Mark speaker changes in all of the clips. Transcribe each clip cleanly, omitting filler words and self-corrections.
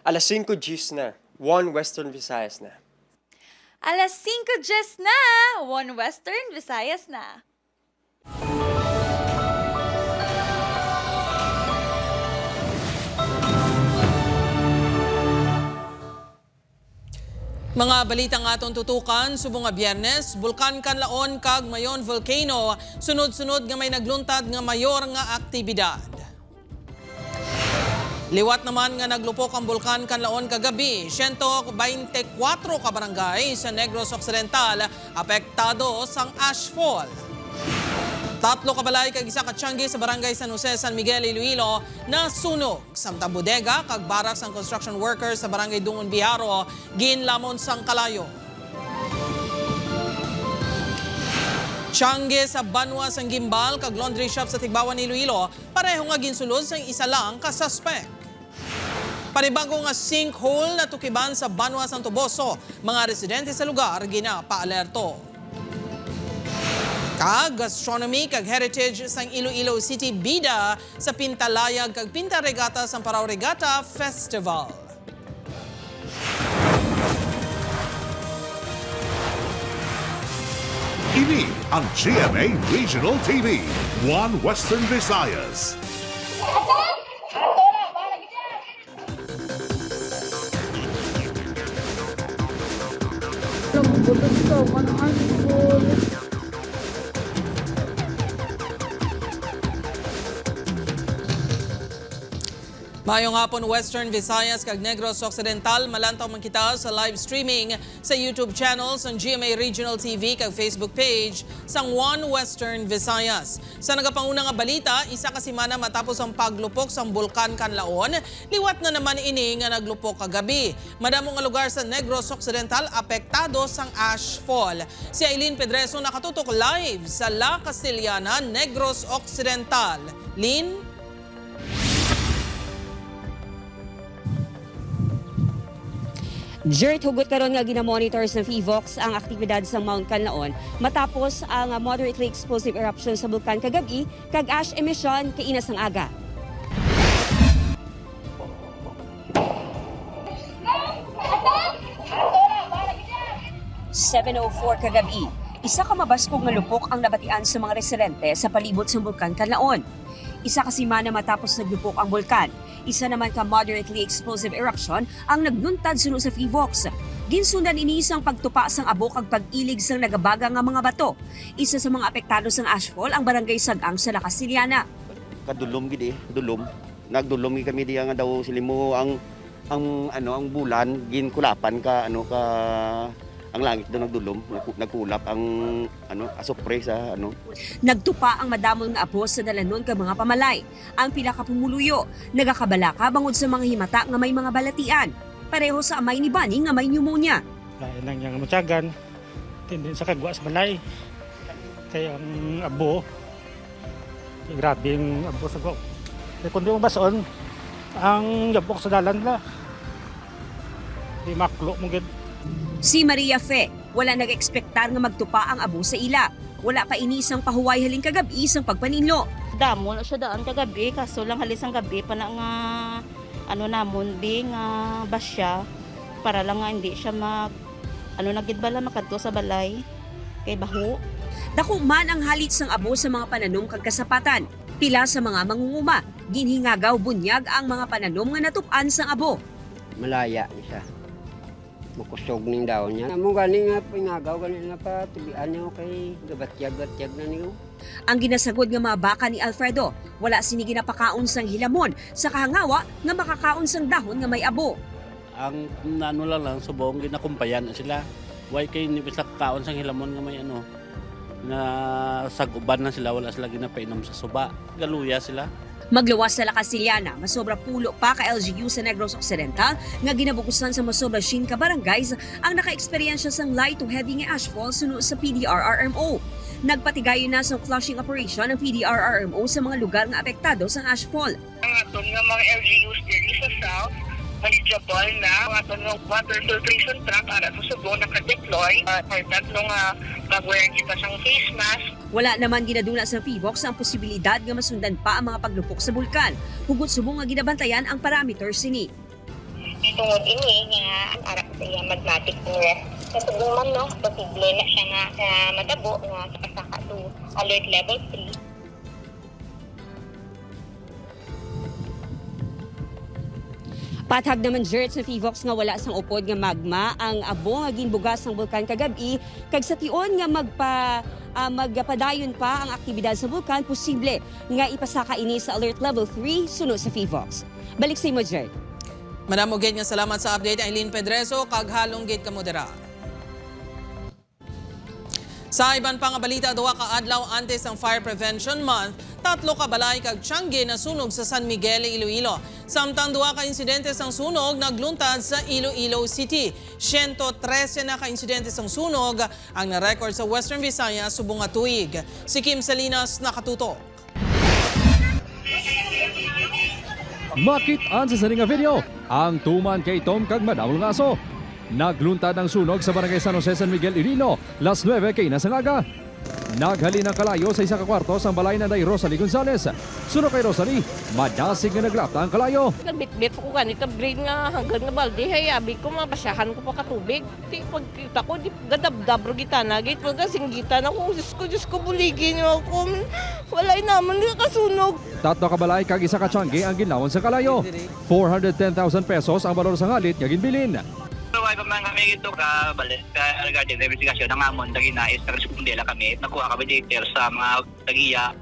Speaker 1: Alas 5 Gs na, 1 Western Visayas na.
Speaker 2: Alas 5 Gs na, 1 Western Visayas na.
Speaker 3: Mga balitang atong tutukan, subong nga Biyernes, bulkan kanlaon kag mayon volcano, sunod-sunod nga may nagluntad nga mayor nga aktibidad. Liwat naman nga naglupok ang bulkan kanlaon kagabi, 124 ka barangay sa Negros Occidental apektado sang ashfall. 3 kabalay kag 1 ka tianggi sa barangay San Jose, San Miguel, Iloilo na sunog. Samtang bodega kag barak sang construction workers sa barangay Dungon Biharo ginlamon sang kalayo. Tianggi sa Banwa sang Gimbal kag laundry shop sa Tigbawan, Iloilo pareho nga ginsulod sang isa lang ka suspect. Panibago nga sinkhole na tukiban sa Banwa sang Toboso, mga residente sa lugar ginapa-alerto. Kag gastronomy kag heritage sang Iloilo City bida sa Pintalayag kag Pinta Regata sang Parao Regata Festival.
Speaker 4: Ini ang GMA Regional TV, 1 Western Visayas.
Speaker 3: Mayong hapon Western Visayas kag Negros Occidental, malantaw man kita sa live streaming sa YouTube channel sa GMA Regional TV kag Facebook page sang 1 Western Visayas. Sa nagapanguna nga balita, isa ka semana matapos ang paglupok sang bulkan Kanlaon, liwat na naman ini nga naglupok kagabi. Madamo nga lugar sa Negros Occidental apektado sang ashfall. Si Aileen Pedreso nakatutok live sa La Castellana, Negros Occidental. Lin?
Speaker 5: Dirt hugot karon nga gina-monitors ng PHIVOLCS ang aktibidad sa Mount Kanlaon matapos ang moderately explosive eruption sa bulkan kagabi kag ash emission kainas ng aga. "7:04 kagabi, isa ka mabaskog nga lupok ang nabatian sa mga residente sa palibot sa bulkan Kanlaon. Isa ka semana matapos naglupok ang bulkan, isa naman ka moderately explosive eruption ang nagluntad sunod sa PHIVOLCS. Ginsundan ini isang pagtupa sang abo kag pag-ilig sang nagabaga nga mga bato. Isa sa mga apektado sang ashfall ang barangay Sagang sa La Castellana.
Speaker 6: Kadulom gid dulom. Nagdulom kami diya nga daw silimo ang bulan ginkulapan ka ang langit daw nagdulom, nagkulap ang asopre sa
Speaker 5: Nagtupa ang madamon nga abo sa dalanon ka mga pamalay. Ang pila ka pumuluyo, nagakabalaka bangod sa mga himata nga may mga balatian. Pareho sa amay ni Bani nga may pneumonia.
Speaker 7: Lain lang yung matyagan, tindin sa kagwa sa balay. Kaya ang abo, grabe yung abo sa gwa. Kaya kundi mo bason, ang yabok sa dalan la. Di maklo mo gid.
Speaker 5: Si Maria Fe, wala nag-ekspektar nga magtupa ang abo sa ila. Wala pa inisang pahuway haling kagabi isang pagpaninlo.
Speaker 8: Damo na siya daan kagabi, kaso lang halisang gabi pa na nga namon nga basya para lang nga hindi siya nagidbala makadto sa balay kay baho.
Speaker 5: Dako man ang halit sang abo sa mga pananom kag kasapatan. Pila sa mga mangunguma, ginhingagaw bunyag ang mga pananom nga natupan sang abo.
Speaker 9: Malaya siya. Makusog ning daw niya. Amo gani nga pingagaw gani nga pa tubian niyo kay gabatyag na niyo.
Speaker 5: Ang ginasagod nga mga baka ni Alfredo, wala sini ginapakaon sang hilamon sa kahangawa nga makakaon sang dahon nga may abo.
Speaker 10: Ang lang subong ginakumpayan na sila. Why kay ni bisa kaon sang hilamon nga may na saguban na sila, wala sila ginapainom sa suba. Galuya sila.
Speaker 5: Magluwas sa La Castellana, masobra pulo pa ka LGU sa Negros Occidental nga ginabukusan sa masobra 5 ka barangays ang naka-eksperyensya sang light to heavy nga ashfall sunod sa PDRRMO. Nagpatigayon na sa flushing operation ng PDRRMO sa mga lugar nga apektado sa ashfall.
Speaker 11: Ang aton nga mga LGUs diri sa South, eligible na ang aton nga water filtration truck para sa Subo naka-deploy. Or tatlong mag-wear kita sang face mask.
Speaker 5: Wala naman ginadula sa PHIVOLCS ang posibilidad nga masundan pa ang mga paglupok sa bulkan. Hugot subong nga ginabantayan ang parameters sini.
Speaker 11: Tungod ini nga ara sa iya magmatic rest. Sa tugong man no, posible na siya nga matabo nga sa pasaka to alert level 3.
Speaker 5: Patag naman Jert sa Fivox nga wala sang upod nga magma ang abo nga ginbugas ng bulkan kagabi kag sa tion nga magpadayon pa ang aktibidad sa bulkan posible nga ipasaka ini sa alert level 3 sunod sa Fivox. Balik sa imo Jert.
Speaker 3: Madam Uged nga salamat sa update Eileen Pedreso kag halong gid ka modera. Sa iban pa nga balita, duwa ka adlaw antes ang Fire Prevention Month, 3 ka balay kag Tiangge na sunog sa San Miguel, Iloilo. Samtang duwa ka insidente sang sunog nagluntad sa Iloilo City. 113 na ka insidente sang sunog ang na-record sa Western Visayas subong nga tuig. Si Kim Salinas nakatutok.
Speaker 12: Makit-an sa saning nga video ang tuman kay Tom kag Madam Lungaso. Nagluntad ang sunog sa barangay San Jose, San Miguel, Iloilo, las 9 kay nasangaga. Naghalin ang kalayo sa isa ka kwarto sa balay na day Rosalie Gonzales. Sunog kay Rosalie, madasig nga naglapta ang kalayo.
Speaker 8: Bit-bit ko ganito, grade nga hanggang nga balde, hayabi ko, mabasyahan ko pa katubig. Di pagkita ko, di gadab-dabro gitana, git magkasing gitana ko, Diyos ko, buligin niyo ako. Walay naman kasunog.
Speaker 12: 3 ka balay kag isa ka Tiangge ang ginlawon sa kalayo. 410,000 pesos ang balor sa ngalit nga ginbilin.
Speaker 13: Why pa man kami ito ka balik ka regarding the investigation ng amon dagi nais na respondela kami nakuha kami details sa mga tagiya.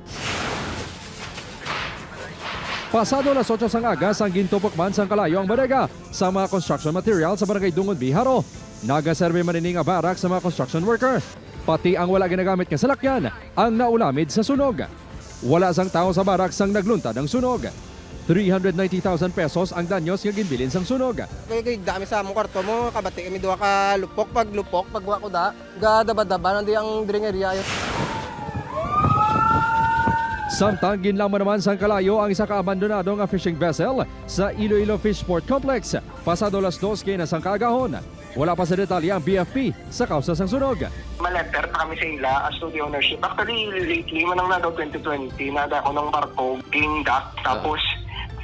Speaker 12: Pasado las 8 sang agas ang gintupok man sang kalayo ang bodega sa mga construction material sa barangay Dungod Biharo. Nagaserve man ini nga barak sa mga construction worker. Pati ang wala ginagamit nga salakyan ang naulamid sa sunog. Wala sang tao sa barak sang nagluntad ang sunog. 390,000 pesos ang danyos nga ginbilin sang sunog.
Speaker 1: Kaya dami sa among kwarto mo, kabati kami duwa ka lupok, pag wako da, gadaba-daba, nandi ang dringeria.
Speaker 12: Samtang ginlamon naman sang kalayo ang isa ka abandonado nga fishing vessel sa Iloilo Fishport Complex. Pasado las 2 kay nasang kaagahon. Wala pa sa detalye ang BFP sa kausa sang sunog.
Speaker 11: Maletter pa kami sa ila as to the ownership. Actually, lately, manang na daw 2020, nada ako ng barko, king dock, tapos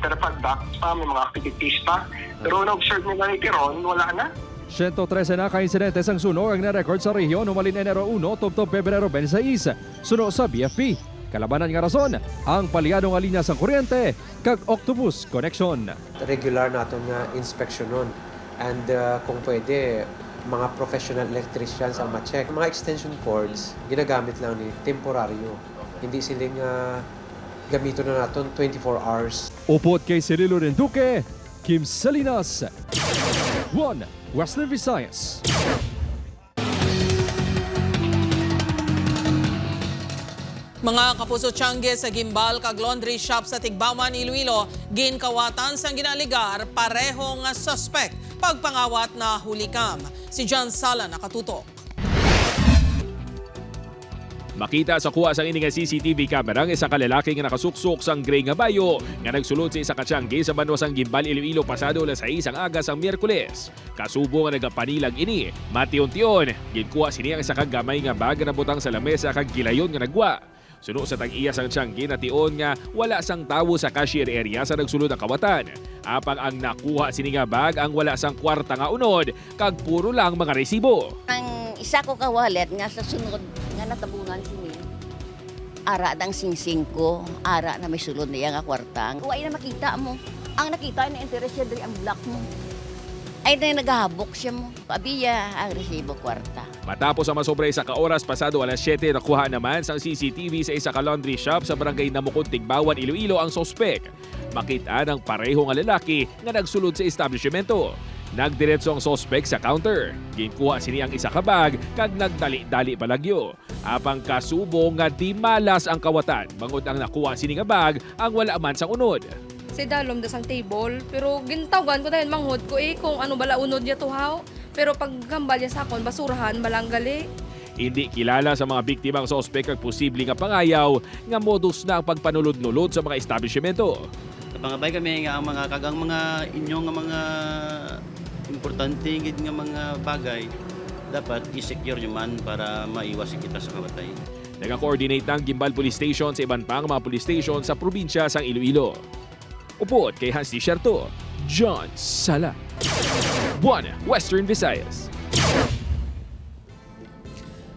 Speaker 11: pag-dock pa, may mga activities pa. Pero na-observe nila ni Tiron, wala na.
Speaker 12: 113 na ka-insidente sang sunog ang na-record sa rehiyon umalin Enero 1 tubtob Pebrero 26. Sunog sa BFP. Kalabanan nga rason, ang palyado nga linya sang kuryente kag Octopus Connection.
Speaker 14: Regular natin nga inspection nun. And kung pwede, mga professional electricians ang ma-check. Mga extension cords, ginagamit lang ni temporaryo. Hindi siling gamito na natin 24 hours.
Speaker 12: Upot kay Cirilo Renduque, Kim Salinas, 1 Western Visayas.
Speaker 3: Mga kapuso Tiangge sa gimbal kag laundry shop sa Tigbawan, Iloilo, ginkawatan sang ginaligar pareho nga suspect pagpangawat na hulikam. Si John Sala nakatutok.
Speaker 15: Makita sa kuha sang ini nga CCTV camera ng isa ka lalaki nga nakasuksok sang gray nga bayo nga nagsulod sa isa ka Tiangge sa banwa sang gimbal Iloilo pasado alas 6 ang aga sang Miyerkules. Kasubo nga nagapanilag ini, mation-tion, ginkuha sini ang isa ka gamay nga bag na butang sa lamesa kag gilayon nga nagwa. Suno sa tag-iya sang Tiangge na tion nga wala sang tawo sa cashier area sa nagsulod ang kawatan. Apang ang nakuha sini nga bag ang wala sang kwarta nga unod kag puro lang mga resibo.
Speaker 16: Ang isa ko ka wallet nga sa sunod nga natabunan sini. Ara dang singsing ko, ara na may sulod niya nga kwarta. Uway na makita mo. Ang nakita na interest siya diri ang black mo. Ay na naghahabok siya mo. Pabiya ang resibo kwarta.
Speaker 15: Matapos ang masobray sa kaoras pasado alas 7 nakuha naman sa CCTV sa isa ka laundry shop sa barangay Namukon, Tigbawan, Iloilo ang sospek. Makita ng pareho nga lalaki nga nagsulod sa establishmento. Nagdiretso ang sospek sa counter. Ginkuha sini ang isa ka bag kag nagdali-dali palagyo. Apang kasubo nga di malas ang kawatan. Bangod ang nakuha sini nga bag ang wala man sang unod.
Speaker 17: Si dalom da sang table, pero gintawagan ko dahil manghod ko kung ano bala unod niya tuhaw. Pero pag gambal niya sa akon, basurahan, malanggali.
Speaker 15: Hindi kilala sa mga biktimang sospek ang posible nga pangayaw nga modus na ang pagpanulod-nulod sa mga establishmento.
Speaker 10: Pangabay kami nga ang mga kagang mga inyong nga mga importante gid nga mga bagay dapat i-secure nyo man para maiwas kita sa kabatay.
Speaker 15: Nag-coordinate ng Gimbal Police Station sa iban pang mga police station sa probinsya sang Iloilo. Upod kay Hans T. Sherto, John Sala. One Western Visayas.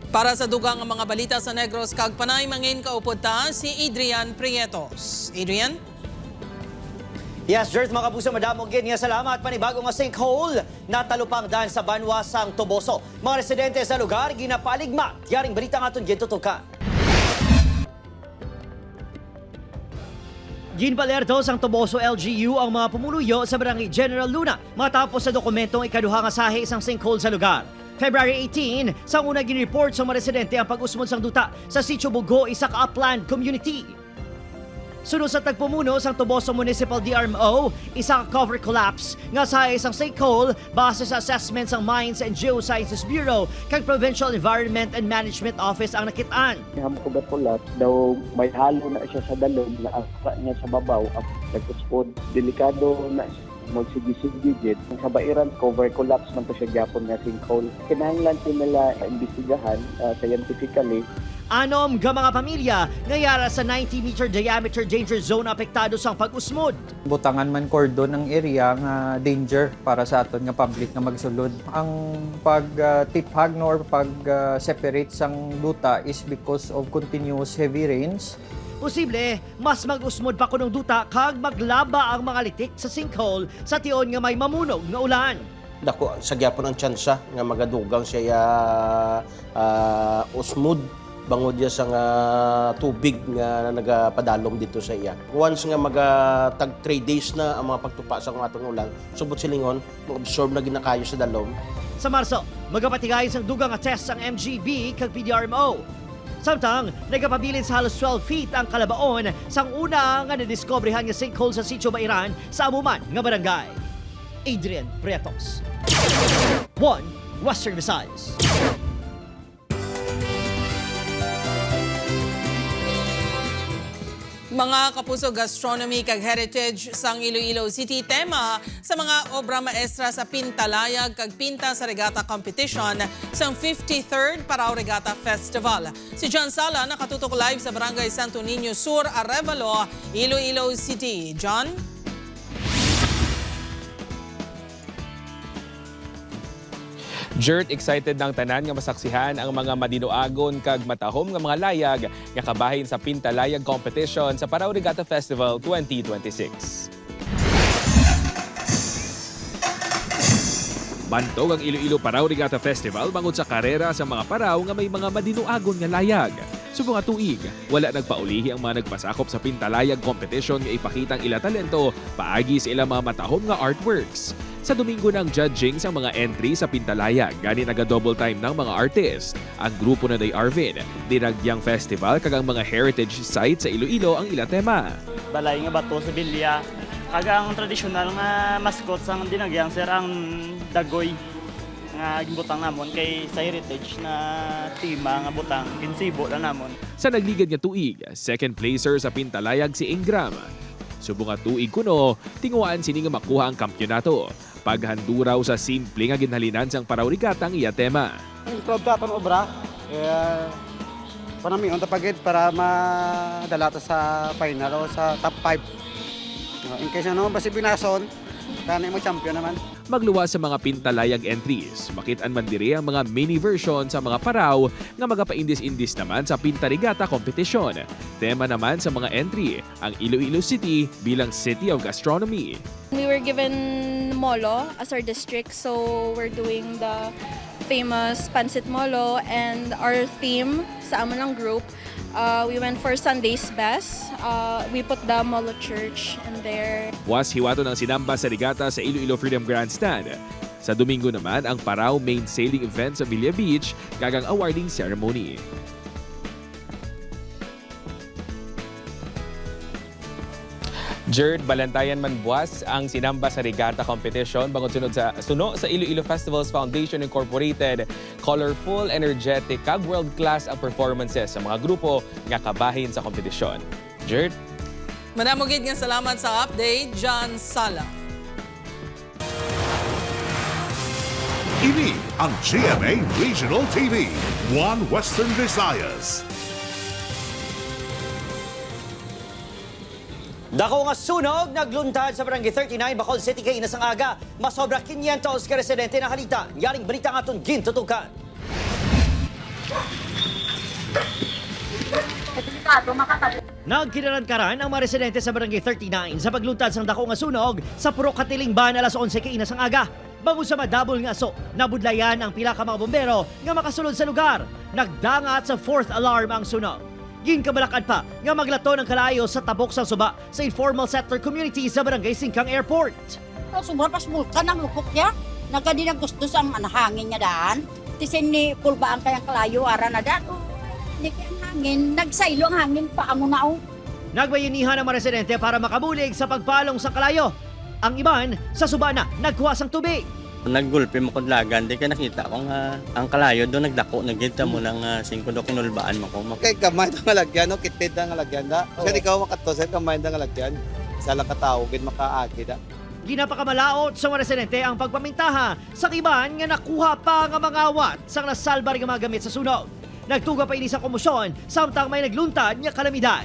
Speaker 3: Para sa dugang ang mga balita sa Negros kag panay mangin kaupod ta si Adrian Prietos. Adrian?
Speaker 18: Yes, Jert, mga kapuso, madamog gid nga salamat. Panibago nga sinkhole natalupang dan sa Banwasang Toboso. Mga residente sa lugar ginapaligma. Yaring balita nga aton gid tutukan. Ginbalerto sang Toboso LGU ang mga pumuluyo sa Barangay General Luna matapos sa dokumentong ikaduha nga sahi isang sinkhole sa lugar. February 18, sang una ginreport sa mga residente ang pag-usmod sang duta sa Sitio Bugo, isa ka upland community. Sunod sa tagpumuno sang Toboso Municipal DRMO, isa ka cover collapse nga sa isang sinkhole base sa assessment sang Mines and Geosciences Bureau kag Provincial Environment and Management Office ang nakitaan.
Speaker 19: Hamkugat-kulat daw may halo na siya sa dalom na akra niya sa babaw at nagkuspod. Delikado na magsigis-sigigit. Ang kabairan, cover collapse man to siya gyapon nga sinkhole. Kinahanglan po nila imbestigahan scientifically.
Speaker 18: Anom ga mga pamilya ngayara sa 90-meter diameter danger zone apektado sang pag-usmod.
Speaker 20: Butangan man cordon ng area nga danger para sa aton nga public nga magsulod. Ang pag-tiphag or pag-separate sang duta is because of continuous heavy rains.
Speaker 18: Posible, mas mag-usmod pa kunong duta kag maglaba ang mga litik sa sinkhole sa tion nga may mamunog nga ulan.
Speaker 21: Dako sa gyapon ang tsansa nga magadugang siya usmod bangod niya sa tubig nga nagapadalom dito sa iya. Once nga tag 3 days na ang mga pagtupa sa atong ulan, subot silingon, mag-absorb na ginakayo sa dalom.
Speaker 18: Sa Marso, magapatigay sang dugang nga test ang MGB kag PDRMO. Samtang, nagapabilin sa halos 12 feet ang kalabaon sang una nga nadiskobrehan nga sinkhole sa Sitio Bairan sa amuman nga barangay. Adrian Prietos. One Western Visayas.
Speaker 3: Mga kapuso, gastronomy kag heritage sang Iloilo City tema sa mga obra maestra sa Pintalayag kag Pinta sa Regata Competition sang 53rd Parao Regata Festival. Si John Sala nakatutok live sa Barangay Santo Niño Sur, Arevalo, Iloilo City. John?
Speaker 15: Jert, excited ng tanan nga masaksihan ang mga madinuagon kag matahom nga mga layag nga kabahin sa Pintalayag Competition sa Parao Regata Festival 2026. Bantog ang Iloilo Parao Regata Festival bangod sa karera sa mga paraw nga may mga madinuagon nga layag. Subong nga tuig, wala nagpaulihi ang mga nagpasakop sa Pintalayag Competition nga ipakitang ila talento paagi sa ila mga matahom nga artworks. Sa Domingo ng judging sa mga entry sa Pintalayag, gani naga-double time ng mga artist. Ang grupo na day Arvin, Dinagyang Festival kag ang mga heritage sites sa Iloilo ang ila tema.
Speaker 22: Balay nga bato sa Bilya, kag ang tradisyonal nga mascot sa Dinagyang sir ang dagoy nga gibutang namon kay sa heritage na tema nga butang kinsibo na namon.
Speaker 15: Sa nagligad nga tuig, second placer sa Pintalayag si Ingram. Subong nga tuig kuno, tinguaan sini nga makuha ang kampyonato. Paghanduraw sa simple nga ginhalinan sang Parao Regata ang iya tema.
Speaker 23: Proud ta itong obra. Panami on tapagid para madala ta sa final o sa top 5. In case ano, basi binason, kanay mo champion naman.
Speaker 15: Magluwas sa mga Pintalayag entries, makitaan man diri ang mga mini version sa mga paraw nga magapaindis-indis naman sa Pinta Regata Competition. Tema naman sa mga entry, ang Iloilo City bilang City of Gastronomy.
Speaker 17: We were given Molo as our district, so we're doing the famous Pansit Molo, and our theme sa amon ng group, we went for Sunday's Best. We put the Molo Church in there.
Speaker 15: Was hiwato ng sinamba sa regata sa Iloilo Freedom Grandstand. Sa Domingo naman ang Parao main sailing event sa Villa Beach kagang awarding ceremony. Jerd, balantayan man buwas ang sinamba sa regata competition bangod suno sa Iloilo Festivals Foundation Incorporated. Colorful, energetic, kag world-class ang performances sa mga grupo nga kabahin sa kompetisyon. Jerd?
Speaker 3: Manamugid nga salamat sa update, John Sala.
Speaker 4: Ini ang GMA Regional TV, One Western Visayas.
Speaker 18: Dako nga sunog, nagluntad sa Barangay 39, Bacol City, kainas ang aga. Masobra 500 ka residente na halita. Yaring balita nga itong gintutukan. Nagkinaran-karan ang mga residente sa Barangay 39 sa pagluntad sang dako nga sunog sa Purok Katilingban alas 11 kainas ang aga. Bago sa madabol nga so, nabudlayan ang pila ka mga bombero nga makasulod sa lugar. Nagdangat sa 4th alarm ang sunog. Ginkabalakad pa nga maglato ng kalayo sa tabok sang suba sa informal settler community sa Barangay Singkang Airport.
Speaker 2: Sobra pas bulkan ang lupok niya. Nagkadi na gusto sa hangin niya daan. Tisin ni pulbaan kayang kalayo ara na daan. Hindi kayang hangin. Nagsaylo ang hangin pa amo na o.
Speaker 18: Nagbayanihan ang mga residente para makabulig sa pagpalong sa kalayo. Ang iban sa suba na nagkuha sang tubig.
Speaker 6: Naggulpi mo kung lagan, di ka nakita ko nga ang kalayo doon nagdako, nagkita mo ng 5 do kinulbaan mo ko.
Speaker 7: Kay kamay ng alagyan, no? Kitid ng alagyan da. Kasi ikaw makatosay kamay ng alagyan. Sala katawagin makaagi da.
Speaker 18: Ginapakamalaot sa mga residente ang pagpamintaha sa iban nga nakuha pa nga mga awat sang nasalbar nga mga gamit sa sunog. Nagtuga pa ini sa komosyon samtang may nagluntad nga kalamidad.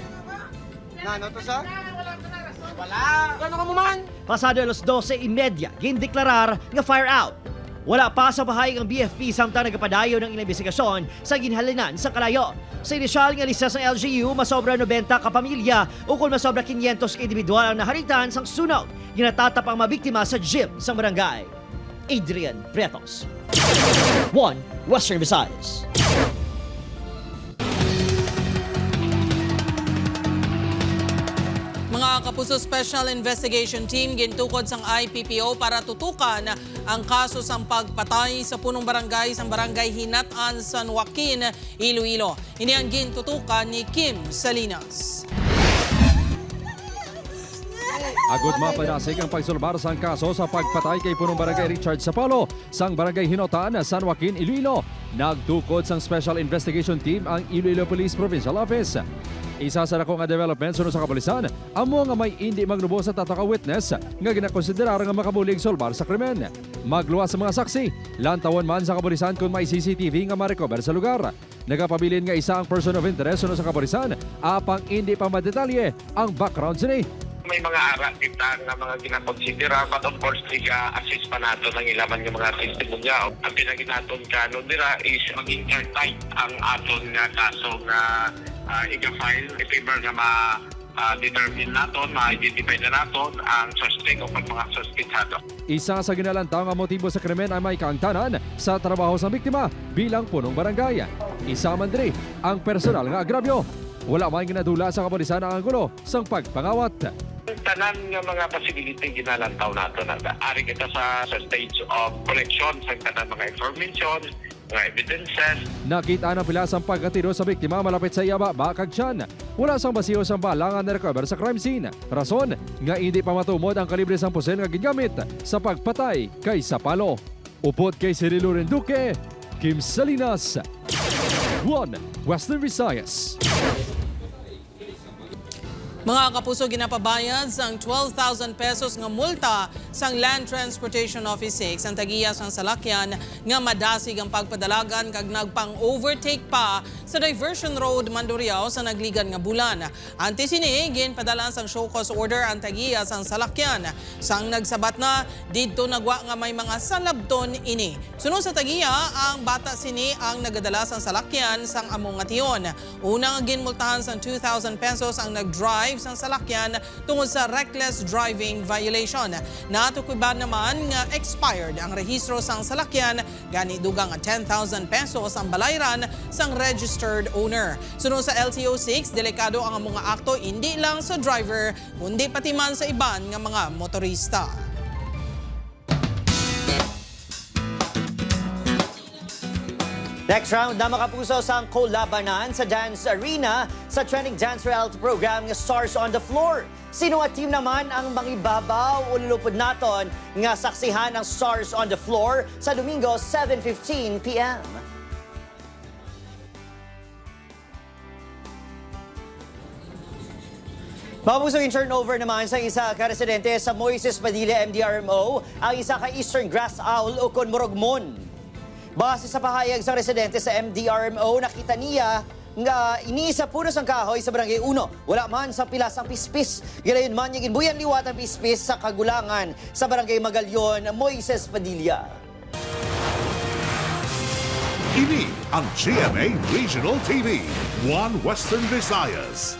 Speaker 7: Ano to sa?
Speaker 1: Wala! Ano ka mo man?
Speaker 18: Pasado alas 12:30, gindeklarar nga fire out. Wala pa sa bahayag ang BFP samtang nagpadayo ng ilang investigasyon sa ginhalinan sa kalayo. Sa inisyal nga lista sa LGU, masobra 90 ka pamilya o kung masobra 500 ka individual ang naharitan sang sunog. Ginatatap ang mabiktima sa gym sa barangay. Adrian Pretos, 1 Western Visayas.
Speaker 3: Mga kapuso, Special Investigation Team gintukod sang IPPO para tutukan ang kaso sang pagpatay sa punong barangay sang Barangay Hinat-an, San Joaquin, Iloilo. Ini ang gintutukan ni Kim Salinas.
Speaker 12: Agud mapanasig ang pagsulbar sang kaso sa pagpatay kay punong barangay Richard Sapalo sang Barangay Hinat-an, San Joaquin, Iloilo. Nagtukod sang Special Investigation Team ang Iloilo Police Provincial Office. Isa sa dako nga development sunod sa kapulisan, amo nga may hindi maglubos sa tataka witness nga ginakonsiderar nga makabulig solbar sa krimen. Magluwas sa mga saksi, lantawon man sa kapulisan kung may CCTV nga ma-recover sa lugar. Nagapabilin nga isa ang person of interest sunod sa kapulisan, apang hindi pa madetalye ang background sini.
Speaker 11: May mga ara kita nga mga ginakonsidera, but of course assist pa nato ng ilaman ng mga testimonya. Ang pinaginaton kanon dira is maging airtight ang aton nga kaso nga iga-file in favor nga ma-determine naton, ma-identify na naton ang suspect o mga suspetsado.
Speaker 12: Isa sa ginalantaw nga motibo sa krimen ay may kaangtanan sa trabaho sa biktima bilang punong barangay. Isa man diri ang personal nga agrabyo. Wala may ginadula sa kapulisan ang angulo sang pagpangawat.
Speaker 11: Tanan nga mga possibility ginalantaw nato na ari kita sa stage of collection sa tanan mga information, mga evidences.
Speaker 12: Nakita na pila sang pagkatiro sa biktima malapit sa iyaba bakag tiyan. Wala sang basiyo sang bala nga na-recover sa crime scene. Rason nga hindi pa matumod ang kalibre sang pusen nga gingamit sa pagpatay kay Sapalo. Upod kay Cirilo Renduque, Kim Salinas, 1 Western Visayas.
Speaker 3: Mga kapuso, ginapabayad sang 12,000 pesos nga multa sang Land Transportation Office 6 ang tagiya sang salakyan nga madasig ang pagpadalagan kag nagpang-overtake pa sa Diversion Road, Mandurriao sa nagligan nga bulan. Ante sini, ginpadala sang show cause order ang tagiya sang salakyan. Sang nagsabat na, didto nagwa nga may mga salabton ini. Sunod sa tagiya, ang bata sini ang nagadala sang salakyan sang among ation. Unang ginmultahan sang 2,000 pesos ang nag-drive sang salakyan tungod sa reckless driving violation. Natukuban naman nga expired ang rehistro sang salakyan, gani dugang 10,000 pesos ang balayran sang registered owner. Sunod sa LTO6, delikado ang mga akto hindi lang sa driver kundi pati man sa iban nga mga motorista.
Speaker 18: Next round na makapuso sa kolabanan sa dance arena sa trending dance reality program nga Stars on the Floor. Sino at team naman ang mangibabaw o lulupod naton nga saksihan ang Stars on the Floor sa Domingo 7:15 p.m. Mapuso in turnover naman sa isa ka residente sa Moises Padilla MDRMO ang isa ka Eastern Grass Owl o Morogmon. Base sa pahayag sa residente sa MDRMO, nakita niya nga iniisa puno sang kahoy sa Barangay 1. Wala man sa pilas ang pispis. Ginayon man yung inbuyan liwat ang pispis sa kagulangan sa Barangay Magalyon, Moises Padilla.
Speaker 4: Ini ang GMA Regional TV, One Western Visayas.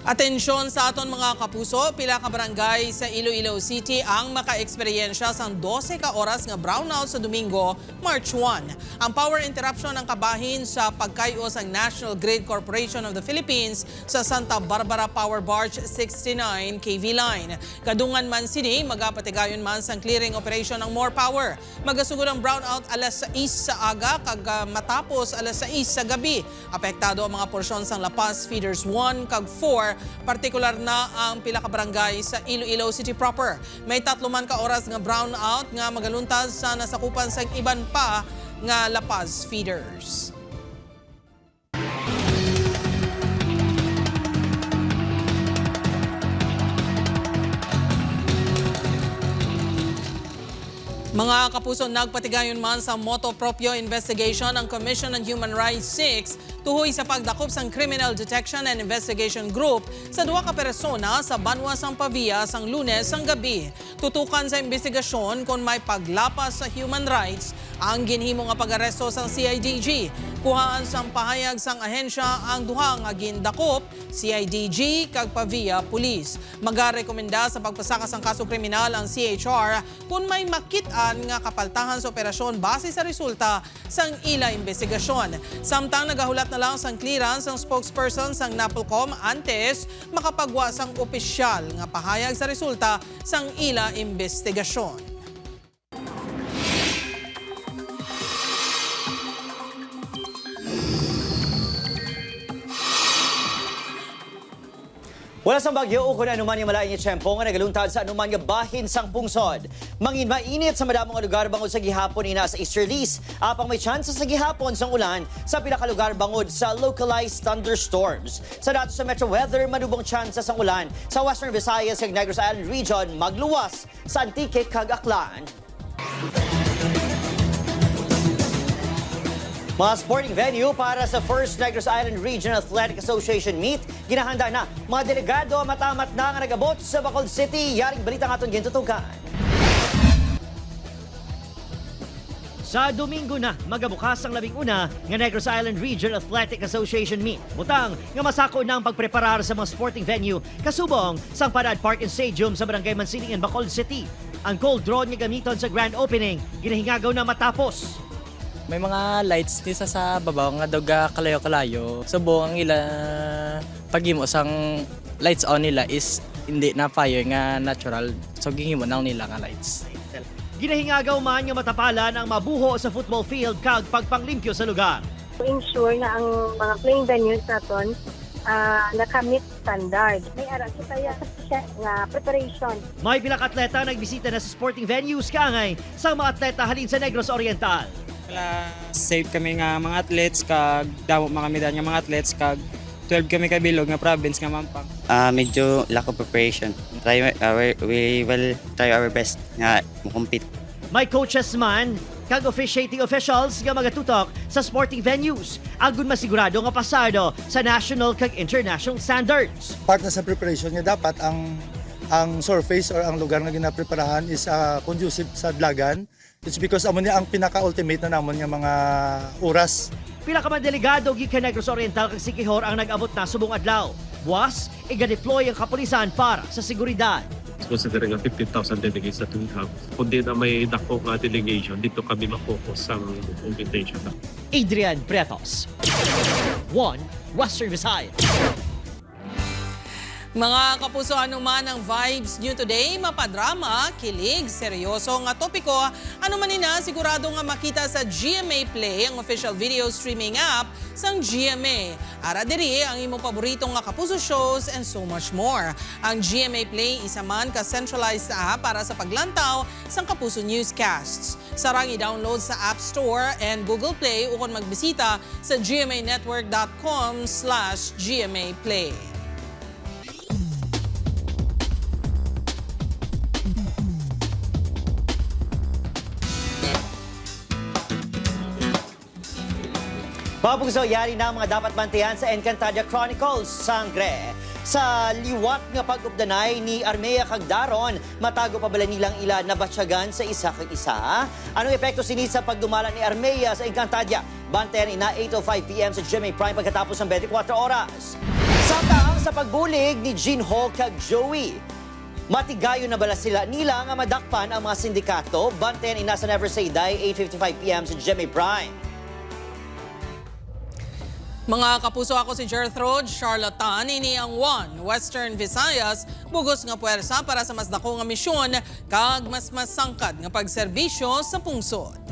Speaker 3: Atensyon sa aton mga kapuso, pila ka barangay sa Iloilo City ang maka-eksperyensya sang 12 ka oras nga brownout sa Domingo, March 1. Ang power interruption ang kabahin sa pagkayos ang National Grid Corporation of the Philippines sa Santa Barbara Power Barge 69 kV line. Kadungan man sini, magapatigayon man sang clearing operation ng more power. Magasugod ang brownout alas 6 sa aga kag matapos alas 6 sa gabi. Apektado ang mga porsyon sang Lapas Feeders 1 kag 4, partikular na ang pila ka barangay sa Iloilo City proper. May 3 man ka oras nga brownout nga magaluntas sa nasakupan sa iban pa nga Lapas Feeders. Mga kapuso, nagpatigayon man sa moto proprio investigation ang Commission on Human Rights 6 tuhoy sa pagdakop sang Criminal Detection and Investigation Group sa 2 ka persona sa Banwa sang Pavia sang Lunes sang gabi. Tutukan sa investigasyon kung may paglapas sa human rights ang ginhimo nga pag-aresto sang CIDG. Kuhaan sang pahayag sang ahensya ang duha nga gindakop, CIDG kag Pavia Police. Magarekomenda sa pagpasaka sang kaso kriminal ang CHR kung may makita nga kapaltahan sa operasyon base sa resulta sang ila investigasyon. Samtang nagahulat na lang sang clearance ang spokesperson sang NAPOLCOM antes makapagwa sang opisyal nga pahayag sa resulta sang ila investigasyon.
Speaker 18: Wala sang bagyo o kung anuman yung malaing tiyempo nga nagaluntad sa anuman nga bahin sang pungsod. Mangin mainit sa madamong lugar bangod sa gihapon ina sa easterlies. Apang may chance sa gihapon sang ulan sa pila ka lugar bangod sa localized thunderstorms. Sa datos sa Metro Weather, manubong chance sang ulan sa Western Visayas kag Negros Island Region magluwas sa Antique kag Aklan. Mga sporting venue para sa First Negros Island Regional Athletic Association Meet, ginahanda na. Mga delegado matamat na nga nagabot sa Bacolod City. Yaring balita nga itong gintutukan. Sa Domingo na, magabukas ang 11 nga Negros Island Regional Athletic Association Meet. Butang nga masako na ang pagpreparar sa mga sporting venue kasubong sang Parad Park and Stadium sa Barangay Mansilingan, Bacolod City. Ang cold drone nga gamiton sa grand opening, ginahingagaw na matapos.
Speaker 5: May mga lights dito sa babaw nga doga kalayo-kalayo. Subo ang ila paghimo sang lights on nila is hindi na fire nga natural. So gihimo nang nila nga lights.
Speaker 18: Ginahingagaw man nga matapalan ang mabuho sa football field kag pagpanglimpyo sa lugar.
Speaker 8: To ensure na ang mga playing venues naton nakamit standard. May ara siya nga preparation.
Speaker 18: May bilak atleta nagbisita na sa sporting venues kaangay sa mga atleta halin sa Negros Oriental.
Speaker 5: Safe kami nga mga athletes kag damo mga medalya nga mga athletes kag 12 kami kabilog nga province nga Mampang.
Speaker 6: Medyo lack of preparation. We will try our best nga mo-compete.
Speaker 18: May coaches man kag officiating officials nga magatutok sa sporting venues agon masigurado nga pasado sa national kag international standards.
Speaker 9: Part na sa preparation nga dapat ang surface or ang lugar nga ginapreparahan is conducive sa dlagan. It's because amo niya ang pinaka-ultimate na namon nga mga oras.
Speaker 18: Pila ka man delegado gikan Negros Oriental kag Siquijor ang nag-abot na subong adlaw. Buwas, iga-deploy ang kapulisan para sa seguridad.
Speaker 24: Considering nga 15,000 delegates na we have, kundi na may dako nga delegation, dito kami mapokus sa invitation.
Speaker 18: Adrian Pretos, One Western Visayas.
Speaker 3: Mga kapuso, anuman ang vibes nyo today, mapadrama, kilig, seryoso nga topiko, anuman nina sigurado nga makita sa GMA Play, ang official video streaming app sang GMA. Ara diri ang imong paboritong nga kapuso shows and so much more. Ang GMA Play isa man ka centralized app para sa paglantaw sang kapuso newscasts. Sarang i-download sa App Store and Google Play ukon magbisita sa gmanetwork.com/GMAplay.
Speaker 18: Mabugso, yari na ang mga dapat bantayan sa Encantadia Chronicles, Sangre. Sa liwat nga pag-updanay ni Armea Cagdaron, matago pa bala nilang ila nabatsyagan sa isa kag isa? Anong epekto sinit sa pagdumala ni Armea sa Encantadia? Bantayan ina 8:05 p.m. sa GMA Prime pagkatapos ng 24 oras. Samtang sa pagbulig ni Jinho kag Joey. Matigayo na bala sila nila nga madakpan ang mga sindikato? Bantayan ina sa Never Say Die 8:55 p.m. sa GMA Prime.
Speaker 3: Mga kapuso, ako si Gertrude Charlatan, ini ang One Western Visayas, bugos nga puwersa para sa mas dako nga misyon kag mas sangkad nga pagserbisyo sa pungsod.